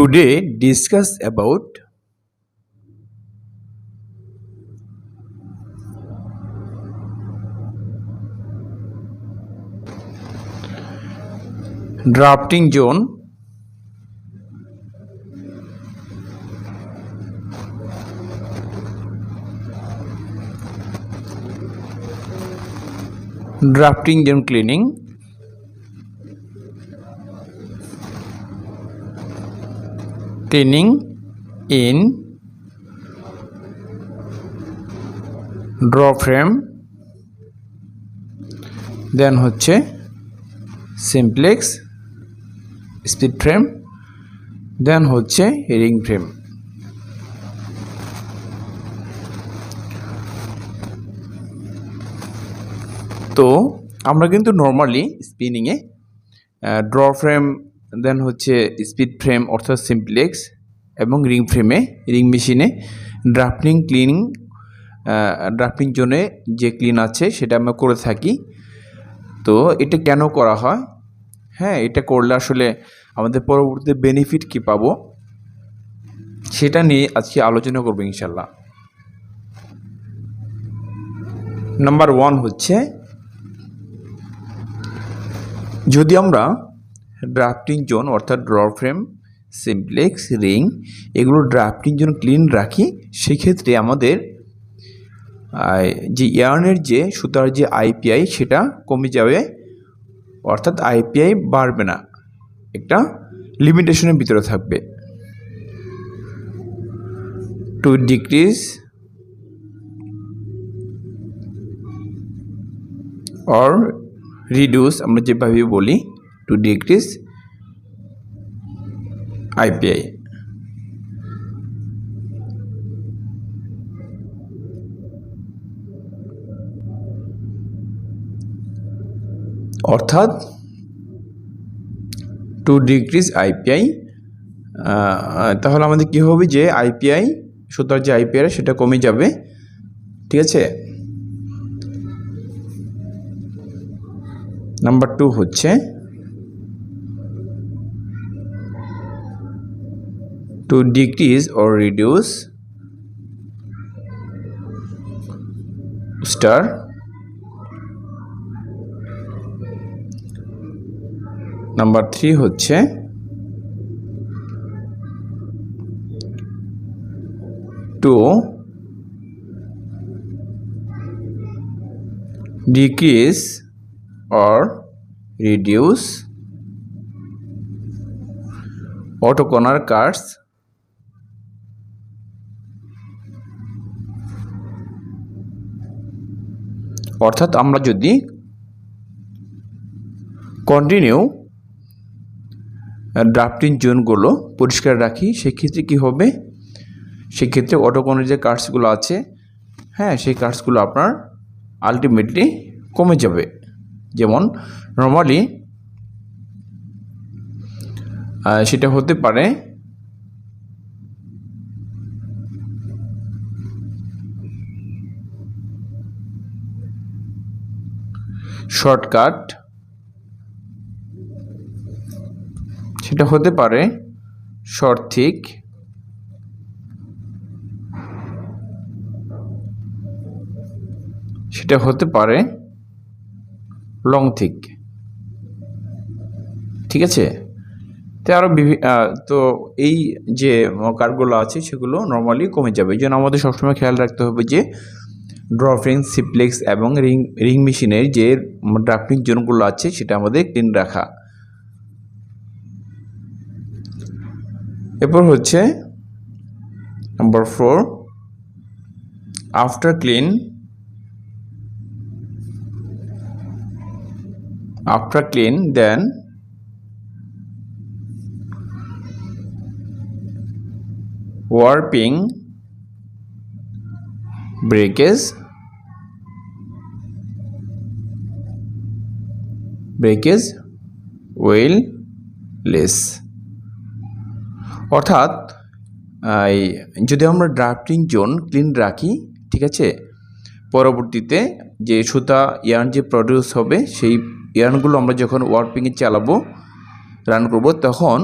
Today discuss about drafting zone, cleaning, in draw frame, then হচ্ছে simplex speed frame, then হচ্ছে ring frame। তো আমরা কিন্তু normally স্পিনিংয়ে draw frame, দেন হচ্ছে speed frame অর্থাৎ সিমপ্লেক্স এবং রিং ফ্রেমে, রিং মেশিনে ড্রাফটিং জোনে যে ক্লিন আছে সেটা আমরা করে থাকি। তো এটা কেন করা হয়, হ্যাঁ, এটা করলে আসলে আমাদের পরবর্তীতে বেনিফিট কী পাবো সেটা নিয়ে আজকে আলোচনা করবো ইনশাল্লাহ। নাম্বার 1 হচ্ছে, যদি আমরা ড্রাফটিং জোন অর্থাৎ ড্র ফ্রেম, সিমপ্লেক্স, রিং এগুলো ড্রাফটিং জোন ক্লিন রাখি, সেক্ষেত্রে আমাদের যে ইয়ার্নের যে সুতার যে আইপিআই সেটা কমে যাবে, অর্থাৎ আইপিআই বাড়বে না, একটা লিমিটেশনের ভিতরে থাকবে। টু ডিক্রিজ অর রিডিউস, আমরা যেভাবে বলি টু ডিক্রিজ আইপিআই। অর্থাৎ টু ডিক্রিজ আইপিআই, তাহলে আমাদের কী হবে, যে আইপিআই সুতার যে আইপিআই সেটা কমে যাবে, ঠিক আছে। নাম্বার 2 হচ্ছে two decrease or reduce star. Number 3 হচ্ছে two decrease or reduce auto corner cuts, অর্থাৎ আমরা যদি কন্টিনিউ ড্রাফটিং জোনগুলো পরিষ্কার রাখি, সেক্ষেত্রে কী হবে, সেক্ষেত্রে অটো কর্নার যে কাটসগুলো আছে, হ্যাঁ, সেই কাটসগুলো আপনার আলটিমেটলি কমে যাবে। যেমন নর্মালি সেটা হতে পারে শর্টকাট, সেটা হতে পারে শর্ট থিক, সেটা হতে পারে লং থিক, ঠিক আছে। তো আরও তো এই যে কার্ডগুলো আছে সেগুলো নর্মালি কমে যাবে। এই জন্য আমাদের সবসময় খেয়াল রাখতে হবে যে ড্র ফ্রেম, সিমপ্লেক্স এবং রিং মেশিনের যে ড্রাফটিং জোনগুলো আছে সেটা আমাদের ক্লিন রাখা। এরপর হচ্ছে number 4, after clean then warping, breakage will less। অর্থাৎ যদি আমরা ড্রাফটিং জোন ক্লিন রাখি, ঠিক আছে, পরবর্তীতে যে সুতা ইয়ার্ন যে প্রডিউস হবে সেই ইয়ার্নগুলো আমরা যখন ওয়ার্পিংয়ে চালাবো, রান করব, তখন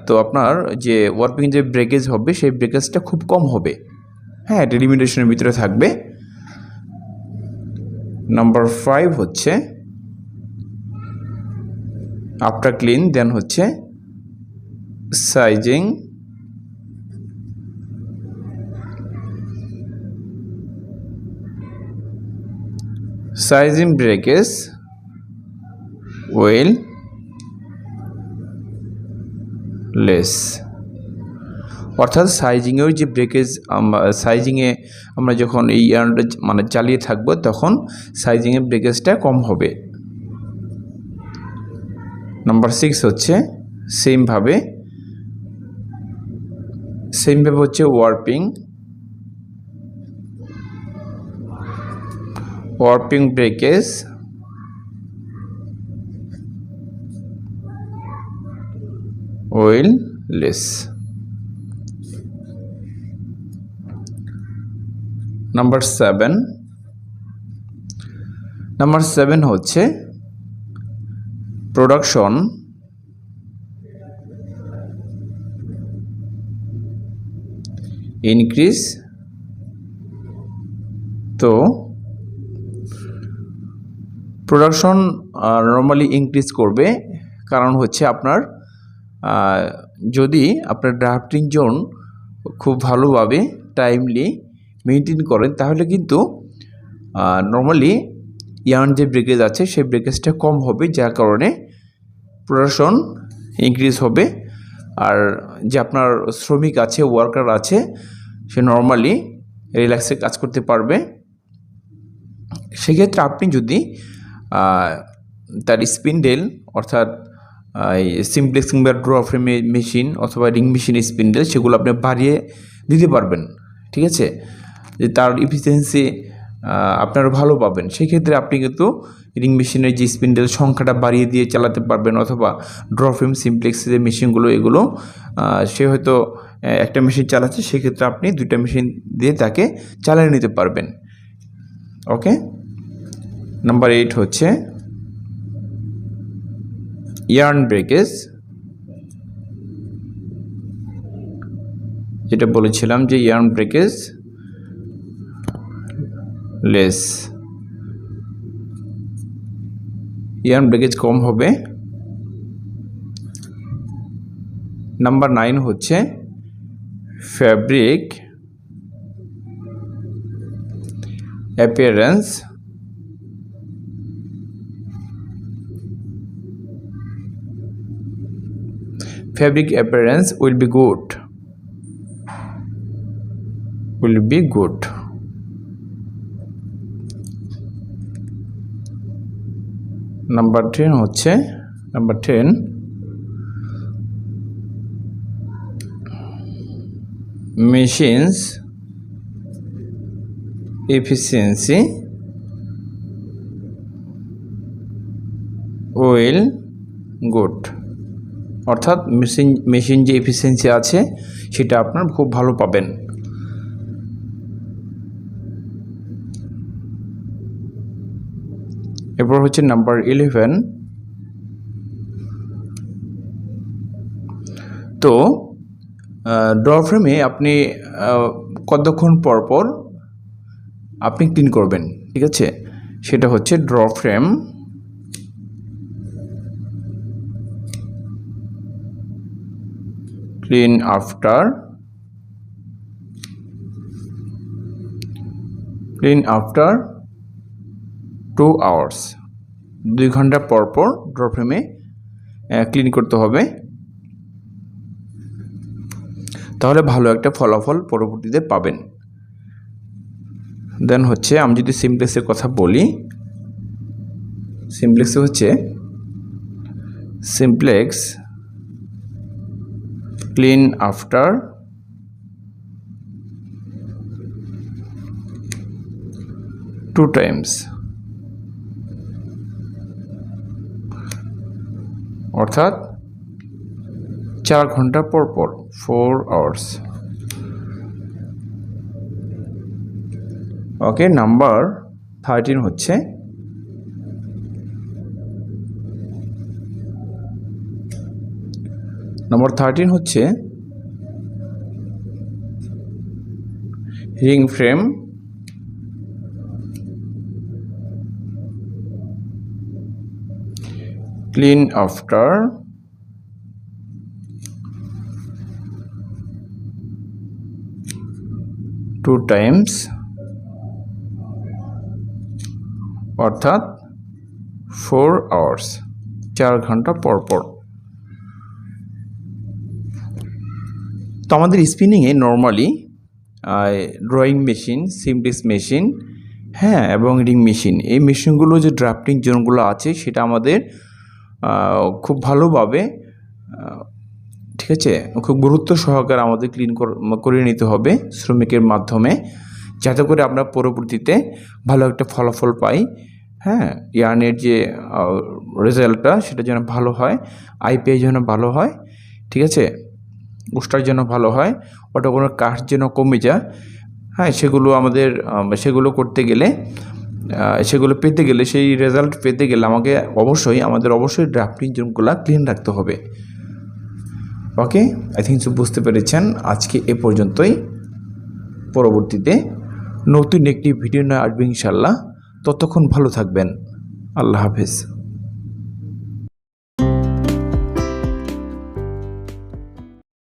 তো আপনার যে ওয়ার্পিং যে ব্রেকেজ হবে সেই ব্রেকেজটা খুব কম হবে। হ্যাঁ, এটা লিমিটেশনের ভিতরে থাকবে। নাম্বার 5 হচ্ছে আফটার ক্লিন, দেন হচ্ছে সাইজিং, ব্রেকেজ উইল লেস। অর্থাৎ সাইজিংয়ের যে ব্রেকেজ, সাইজিংয়ে আমরা যখন এই ইয়ার্নটা মানে চালিয়ে থাকবো তখন সাইজিংয়ের ব্রেকেজটা কম হবে। নাম্বার 6 হচ্ছে সেমভাবে হচ্ছে warping breakage will less. Number 7 হচ্ছে প্রোডাকশন ইনক্রিজ। তো প্রোডাকশন নর্মালি ইনক্রিজ করবে, কারণ হচ্ছে আপনার যদি আপনার ড্রাফটিং জোন খুব ভালোভাবে টাইমলি মেনটেন করেন তাহলে কিন্তু নর্মালি ইয়ার্ন যে ব্রেকেজ আছে সেই ব্রেকেজটা কম হবে, যার কারণে প্রোডাকশন ইনক্রিজ হবে। আর যে আপনার শ্রমিক আছে, ওয়ার্কার আছে, সে নর্মালি রিল্যাক্সে কাজ করতে পারবে। সেক্ষেত্রে আপনি যদি তার স্পিন্ডেল অর্থাৎ সিমপ্লেক্স কিংবা ড্র ফ্রেম মেশিন অথবা রিং মেশিন স্পিন্ডেল সেগুলো আপনি বাড়িয়ে দিতে পারবেন, ঠিক আছে, যে তার ইফিসিয়েন্সি আপনারা ভালো পাবেন। সেক্ষেত্রে আপনি কিন্তু রিং মেশিনের যে স্পিন্ডেল সংখ্যাটা বাড়িয়ে দিয়ে চালাতে পারবেন, অথবা ড্র ফ্রেম সিমপ্লেক্সের যে মেশিনগুলো এগুলো সে হয়তো একটা মেশিন চালাচ্ছে, সেক্ষেত্রে আপনি 2টা মেশিন দিয়ে তাকে চালিয়ে নিতে পারবেন। ওকে, নাম্বার 8 হচ্ছে ইয়ার্ন ব্রেকেজ, যেটা বলেছিলাম যে yarn breakage less, yarn breakage কম হবে। নাম্বার 9 হচ্ছে fabric appearance will be good. Number 10 হচ্ছে মেশিনস efficiency will good, অর্থাৎ মেশিন যে এফিসিয়েন্সি আছে সেটা আপনার খুব ভালো পাবেন। এরপর হচ্ছে নাম্বার 11। তো ড্র ফ্রেমে আপনি কতক্ষণ পর পর আপনি ক্লিন করবেন, ঠিক আছে, সেটা হচ্ছে draw frame clean after 2 hours, 2 ঘন্টা পর পর ড্র ফ্রেমে ক্লিন করতে হবে, তাহলে ভালো একটা ফলাফল পরবর্তীতে পাবেন। দেন হচ্ছে আমি যদি সিমপ্লেক্সের কথা বলি, সিমপ্লেক্সে হচ্ছে সিমপ্লেক্স ক্লিন আফটার 2 টাইমস, অর্থাৎ 4 ঘন্টা পর পর 4 আওয়ার্স। ওকে, নাম্বার 13 হচ্ছে নম্বর 13 হচ্ছে ring frame, clean after 2 times, অর্থাৎ 4 hours, 4 ঘন্টা পর পর। তো আমাদের স্পিনিংয়ে normally drawing machine, simplex machine, হ্যাঁ, এবং রিং মেশিন, এই মেশিনগুলো যে ড্রাফটিং জোনগুলো আছে সেটা আমাদের খুব ভালোভাবে, ঠিক আছে, খুব গুরুত্ব সহকারে আমাদের ক্লিন করে নিতে হবে শ্রমিকের মাধ্যমে, যাতে করে আমরা পরবর্তীতে ভালো একটা ফলাফল পাই। হ্যাঁ, ইয়ার্নের যে রেজাল্টটা সেটা যেন ভালো হয়, আইপিআই যেন ভালো হয়, ঠিক আছে, উস্টার যেন ভালো হয়, ওটা কোনো কাজ যেন কমে যায়। হ্যাঁ, সেগুলো আমাদের সেগুলো করতে গেলে, সেগুলো পেতে গেলে, সেই রেজাল্ট পেতে গেলে আমাদের অবশ্যই ড্রাফটিং জোনগুলো ক্লিন রাখতে হবে। ওকে, আই থিঙ্ক সো বুঝতে পেরেছেন। আজকে এ পর্যন্তই। পরবর্তীতে নতুন একটি ভিডিও নিয়ে আসবে ইনশাল্লাহ। ততক্ষণ ভালো থাকবেন। আল্লাহ হাফেজ।